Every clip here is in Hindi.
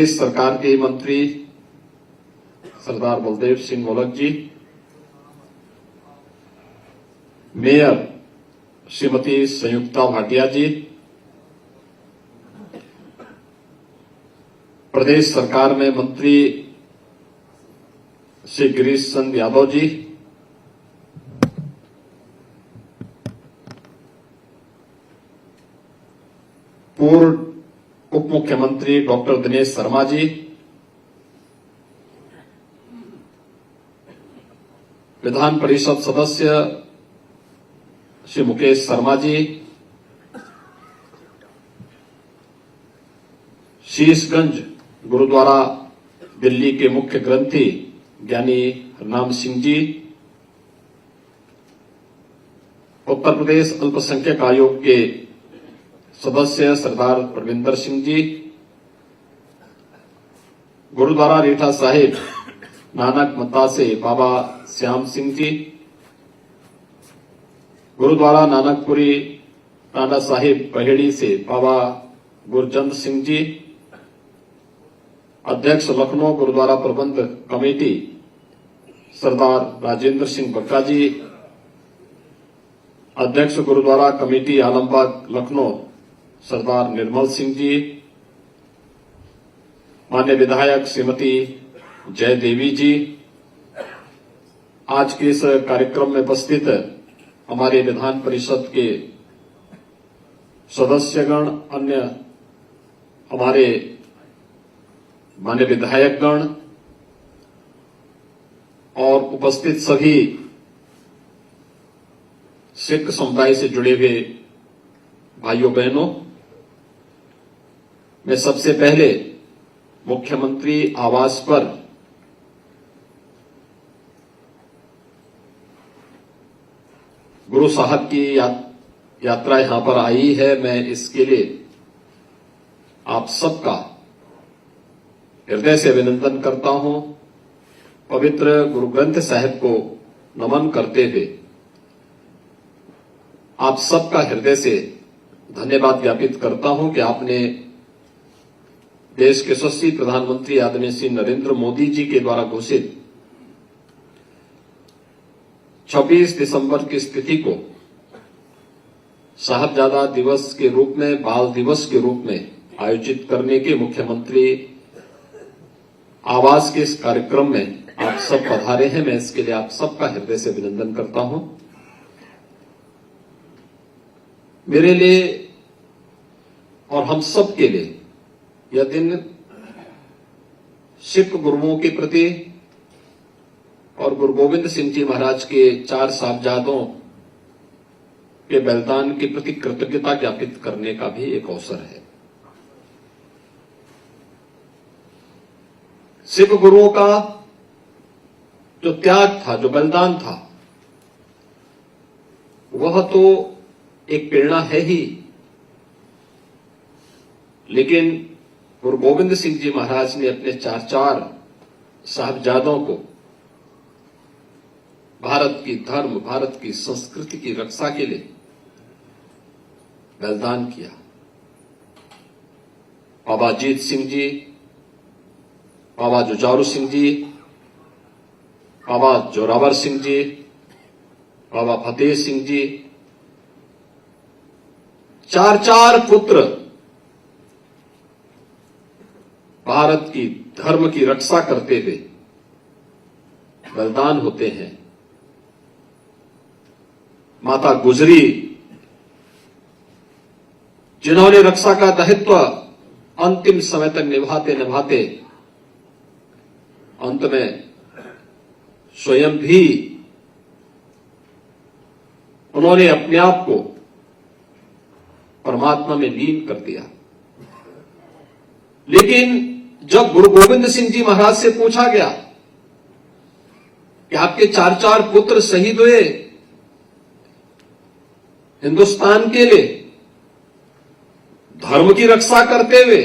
इस सरकार के मंत्री सरदार बलदेव सिंह मोलक जी, मेयर श्रीमती संयुक्ता भाटिया जी, प्रदेश सरकार में मंत्री श्री गिरीश चंद्र यादव जी, पूर्व उप मुख्यमंत्री डॉक्टर दिनेश शर्मा जी, विधान परिषद सदस्य श्री मुकेश शर्मा जी, शीशगंज गुरुद्वारा दिल्ली के मुख्य ग्रंथी ज्ञानी हरनाम सिंह जी, उत्तर प्रदेश अल्पसंख्यक आयोग के सदस्य सरदार प्रविंदर सिंह जी, गुरुद्वारा रीठा साहिब नानक मत्ता से बाबा श्याम सिंह जी, गुरुद्वारा नानकपुरी टांडा साहिब पहेड़ी से बाबा गुरचंद सिंह जी, अध्यक्ष लखनऊ गुरुद्वारा प्रबंध कमेटी सरदार राजेंद्र सिंह बक्का जी, अध्यक्ष गुरुद्वारा कमेटी आलमबाग लखनऊ सरदार निर्मल सिंह जी, माननीय विधायक श्रीमती जय देवी जी, आज के इस कार्यक्रम में उपस्थित हमारे विधान परिषद के सदस्यगण, अन्य हमारे माननीय विधायकगण और उपस्थित सभी सिख समुदाय से जुड़े हुए भाइयों बहनों, मैं सबसे पहले मुख्यमंत्री आवास पर गुरु साहब की यात्रा यहां पर आई है, मैं इसके लिए आप सबका हृदय से अभिनंदन करता हूं। पवित्र गुरु ग्रंथ साहिब को नमन करते हुए आप सबका हृदय से धन्यवाद ज्ञापित करता हूं कि आपने देश के यशस्वी प्रधानमंत्री आदरणीय श्री नरेंद्र मोदी जी के द्वारा घोषित 26 दिसंबर की स्थिति को साहबजादा दिवस के रूप में, बाल दिवस के रूप में आयोजित करने के मुख्यमंत्री आवास के इस कार्यक्रम में आप सब पधारे हैं। मैं इसके लिए आप सबका हृदय से अभिनंदन करता हूं। मेरे लिए और हम सब के लिए यह दिन सिख गुरुओं के प्रति और गुरु गोविंद सिंह जी महाराज के 4 साहबजादों के बलिदान के प्रति कृतज्ञता ज्ञापित करने का भी एक अवसर है। सिख गुरुओं का जो त्याग था, जो बलिदान था, वह तो एक प्रेरणा है ही, लेकिन गुरु गोविंद सिंह जी महाराज ने अपने 4 साहबजादों को भारत की धर्म, भारत की संस्कृति की रक्षा के लिए बलिदान किया। बाबा अजीत सिंह जी, बाबा जुझारू सिंह जी, बाबा जोरावर सिंह जी, बाबा फतेह सिंह जी, 4 पुत्र भारत की धर्म की रक्षा करते हुए बलिदान होते हैं। माता गुजरी, जिन्होंने रक्षा का दायित्व अंतिम समय तक निभाते निभाते अंत में स्वयं भी उन्होंने अपने आप को परमात्मा में लीन कर दिया। लेकिन जब गुरु गोविंद सिंह जी महाराज से पूछा गया कि आपके 4 पुत्र शहीद हुए हिंदुस्तान के लिए, धर्म की रक्षा करते हुए,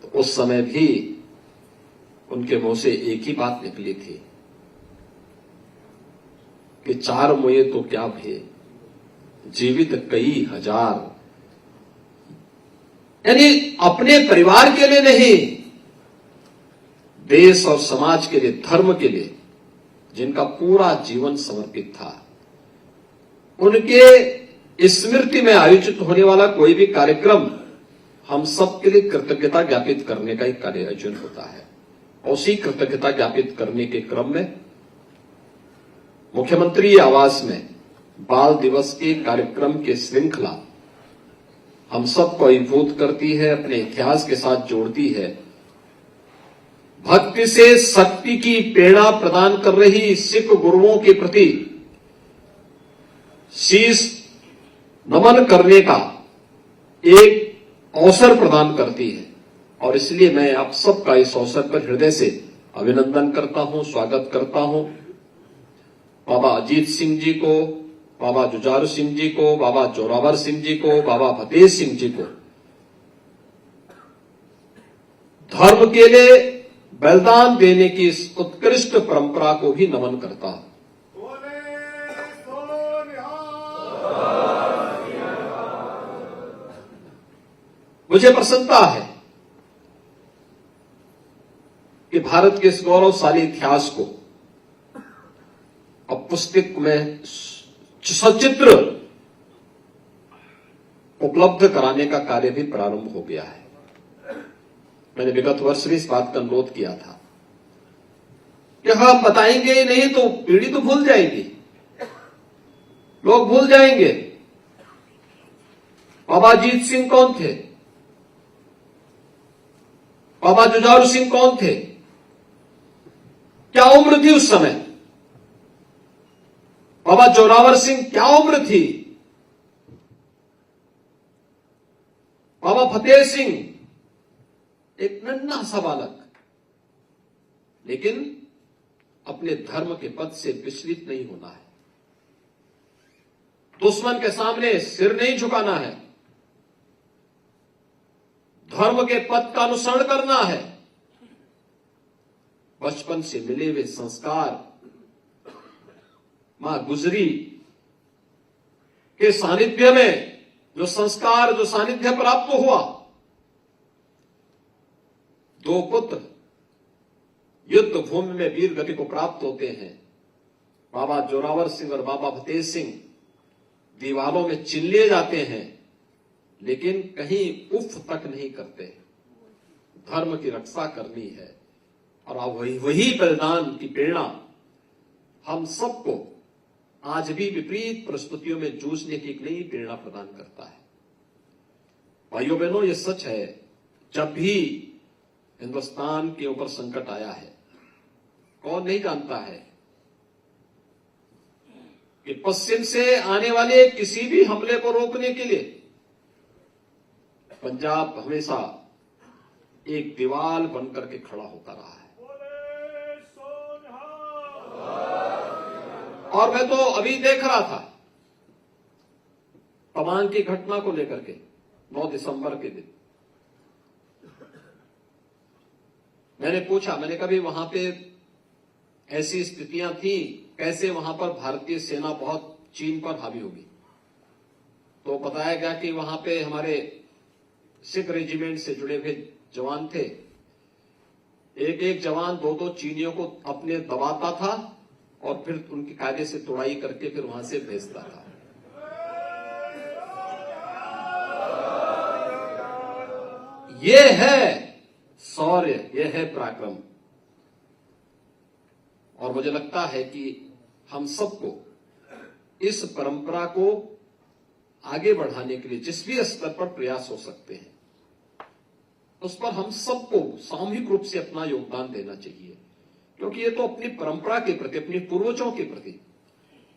तो उस समय भी उनके मुंह से एक ही बात निकली थी कि 4 मुए तो क्या भय, जीवित कई हजार। यानी अपने परिवार के लिए नहीं, देश और समाज के लिए, धर्म के लिए जिनका पूरा जीवन समर्पित था, उनके स्मृति में आयोजित होने वाला कोई भी कार्यक्रम हम सबके लिए कृतज्ञता ज्ञापित करने का एक कार्य आयोजन होता है। उसी कृतज्ञता ज्ञापित करने के क्रम में मुख्यमंत्री आवास में बाल दिवस के कार्यक्रम की श्रृंखला हम सबको अभिभूत करती है, अपने इतिहास के साथ जोड़ती है। भक्ति से शक्ति की प्रेरणा प्रदान कर रही सिख गुरुओं के प्रति शीश नमन करने का एक अवसर प्रदान करती है, और इसलिए मैं आप सबका इस अवसर पर हृदय से अभिनंदन करता हूं, स्वागत करता हूं। बाबा अजीत सिंह जी को, बाबा जुझारू सिंह जी को, बाबा जोरावर सिंह जी को, बाबा फतेह सिंह जी को धर्म के लिए बलिदान देने की इस उत्कृष्ट परंपरा को भी नमन करता हूं। मुझे प्रसन्नता है कि भारत के इस गौरवशाली इतिहास को अब पुस्तक में सचित्र उपलब्ध कराने का कार्य भी प्रारंभ हो गया है। मैंने विगत वर्ष भी इस बात का अनुरोध किया था कि हम बताएंगे ही नहीं तो पीढ़ी तो भूल जाएगी, लोग भूल जाएंगे बाबा अजीत सिंह कौन थे, बाबा जुझारू सिंह कौन थे, क्या उम्र थी उस समय, बाबा जोरावर सिंह क्या उम्र थी, बाबा फतेह सिंह एक नन्हा सा बालक, लेकिन अपने धर्म के पथ से विचलित नहीं होना है, दुश्मन के सामने सिर नहीं झुकाना है, धर्म के पथ का अनुसरण करना है। बचपन से मिले हुए संस्कार, मां गुजरी के सानिध्य में जो संस्कार, जो सानिध्य प्राप्त हुआ, दो पुत्र युद्ध भूमि में वीर गति को प्राप्त होते हैं। बाबा जोरावर सिंह और बाबा फतेह सिंह दीवारों में चिन लिए जाते हैं, लेकिन कहीं उफ तक नहीं करते। धर्म की रक्षा करनी है, और अब वही बलिदान की प्रेरणा हम सबको आज भी विपरीत परिस्थितियों में जूझने की एक नई प्रेरणा प्रदान करता है। भाइयों बहनों, ये सच है, जब भी हिंदुस्तान के ऊपर संकट आया है, कौन नहीं जानता है कि पश्चिम से आने वाले किसी भी हमले को रोकने के लिए पंजाब हमेशा एक दीवार बनकर के खड़ा होता रहा है। और मैं तो अभी देख रहा था तवांग की घटना को लेकर के 9 दिसंबर के दिन मैंने पूछा, मैंने कभी वहां पे ऐसी स्थितियां थी, कैसे वहां पर भारतीय सेना बहुत चीन पर हावी होगी। तो बताया गया कि वहां पे हमारे सिख रेजिमेंट से जुड़े हुए जवान थे, एक एक जवान 2-2 चीनियों को अपने दबाता था और फिर उनकी कायदे से तोड़ाई करके फिर वहां से भेजता था। ये है शौर्य, ये है पराक्रम। और मुझे लगता है कि हम सबको इस परंपरा को आगे बढ़ाने के लिए जिस भी स्तर पर प्रयास हो सकते हैं, उस पर हम सबको सामूहिक रूप से अपना योगदान देना चाहिए, क्योंकि ये तो अपनी परंपरा के प्रति, अपने पूर्वजों के प्रति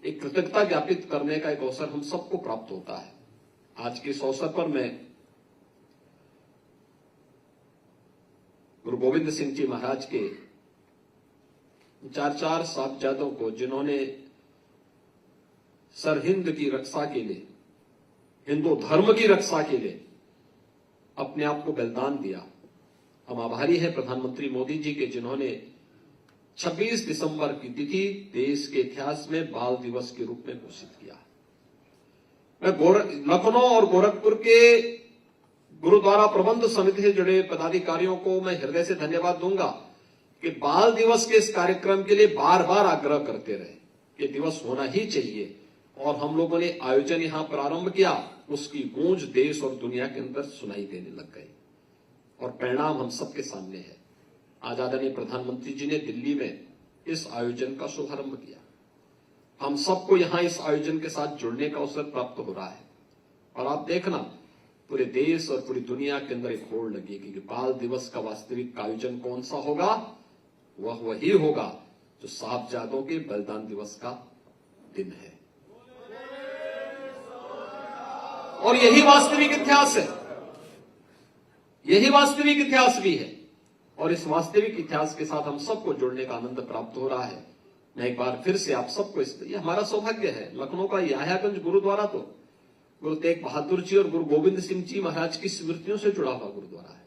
एक कृतज्ञता ज्ञापित करने का एक अवसर हम सबको प्राप्त होता है। आज के इस अवसर पर मैं गुरु गोविंद सिंह जी महाराज के 4 साहबजादों को, जिन्होंने सरहिंद की रक्षा के लिए, हिंदू धर्म की रक्षा के लिए अपने आप को बलिदान दिया, हम आभारी हैं प्रधानमंत्री मोदी जी के, जिन्होंने 26 दिसंबर की तिथि देश के इतिहास में बाल दिवस के रूप में घोषित किया। मैं लखनऊ और गोरखपुर के गुरुद्वारा प्रबंध समिति से जुड़े पदाधिकारियों को मैं हृदय से धन्यवाद दूंगा कि बाल दिवस के इस कार्यक्रम के लिए बार बार आग्रह करते रहे कि दिवस होना ही चाहिए, और हम लोगों ने आयोजन यहां प्रारंभ किया, उसकी गूंज देश और दुनिया के अंदर सुनाई देने लग गई और परिणाम हम सबके सामने है। आज आदरणीय प्रधानमंत्री जी ने दिल्ली में इस आयोजन का शुभारंभ किया। हम सबको यहां इस आयोजन के साथ जुड़ने का अवसर प्राप्त हो रहा है, और आप देखना पूरे देश और पूरी दुनिया के अंदर एक होड़ लगेगी कि बाल दिवस का वास्तविक आयोजन कौन सा होगा। वह वही होगा जो साहबजादों के बलिदान दिवस का दिन है, और यही वास्तविक इतिहास है, यही वास्तविक इतिहास भी है, और इस वास्तविक इतिहास के साथ हम सबको जुड़ने का आनंद प्राप्त हो रहा है। मैं एक बार फिर से आप सबको ये हमारा सौभाग्य है। लखनऊ का याह्यागंज गुरुद्वारा तो गुरु तेग बहादुर जी और गुरु गोविंद सिंह जी महाराज की स्मृतियों से जुड़ा हुआ गुरुद्वारा है।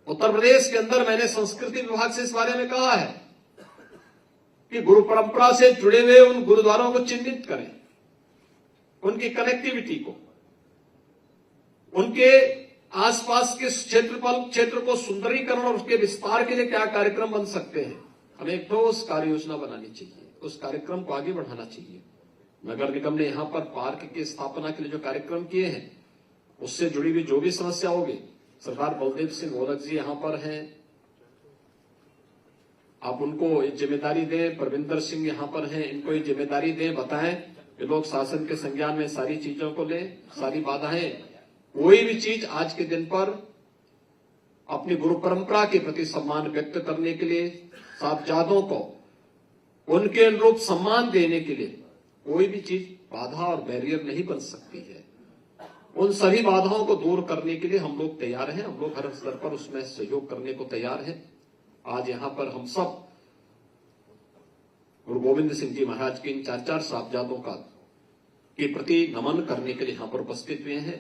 उत्तर प्रदेश के अंदर मैंने संस्कृति विभाग से इस बारे में कहा है कि गुरु परंपरा से जुड़े हुए उन गुरुद्वारों को चिन्हित करें, उनकी कनेक्टिविटी को, उनके आसपास के क्षेत्र को सुंदरीकरण और उसके विस्तार के लिए क्या कार्यक्रम बन सकते हैं। हमें एक ठोस कार्य योजना बनानी चाहिए, उस कार्यक्रम को आगे बढ़ाना चाहिए। नगर निगम ने यहां पर पार्क की स्थापना के लिए जो कार्यक्रम किए हैं, उससे जुड़ी हुई जो भी समस्या होगी, सरदार बलदेव सिंह ओरक जी यहां पर हैं, आप उनको एक जिम्मेदारी दें। परविंदर सिंह यहां पर हैं, इनको एक जिम्मेदारी दें, बताएं कि लोग शासन के संज्ञान में सारी चीजों को लें, सारी बाधाएं, कोई भी चीज आज के दिन पर अपनी गुरु परंपरा के प्रति सम्मान व्यक्त करने के लिए, साहबजादों को उनके अनुरूप सम्मान देने के लिए कोई भी चीज बाधा और बैरियर नहीं बन सकती है। उन सभी बाधाओं को दूर करने के लिए हम लोग तैयार हैं, हम लोग हर स्तर पर उसमें सहयोग करने को तैयार हैं। आज यहां पर हम सब गुरु गोविंद सिंह जी महाराज के इन 4 साहबजादों का के प्रति नमन करने के लिए यहां पर उपस्थित हुए हैं।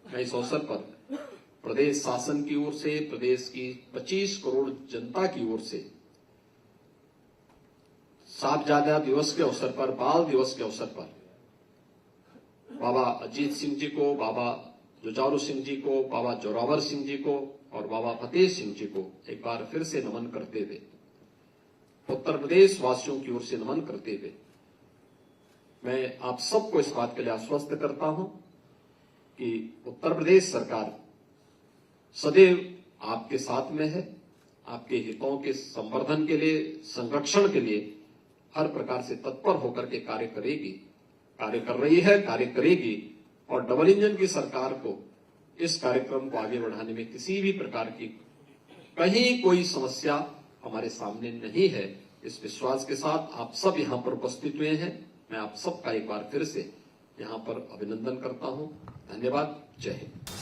मैं इस अवसर पर प्रदेश शासन की ओर से, प्रदेश की 25 करोड़ जनता की ओर से साहबजादा दिवस के अवसर पर, बाल दिवस के अवसर पर बाबा अजीत सिंह जी को, बाबा जुझारू सिंह जी को, बाबा जोरावर सिंह जी को और बाबा फतेह सिंह जी को एक बार फिर से नमन करते हुए, उत्तर प्रदेश वासियों की ओर से नमन करते हुए, मैं आप सबको इस बात के लिए आश्वस्त करता हूं कि उत्तर प्रदेश सरकार सदैव आपके साथ में है। आपके हितों के संवर्धन के लिए, संरक्षण के लिए हर प्रकार से तत्पर होकर के कार्य करेगी, कार्य कर रही है, कार्य करेगी, और डबल इंजन की सरकार को इस कार्यक्रम को आगे बढ़ाने में किसी भी प्रकार की कहीं कोई समस्या हमारे सामने नहीं है। इस विश्वास के साथ आप सब यहां पर उपस्थित हुए हैं। मैं आप सबका एक बार फिर से यहां पर अभिनंदन करता हूं। धन्यवाद। जय हिंद।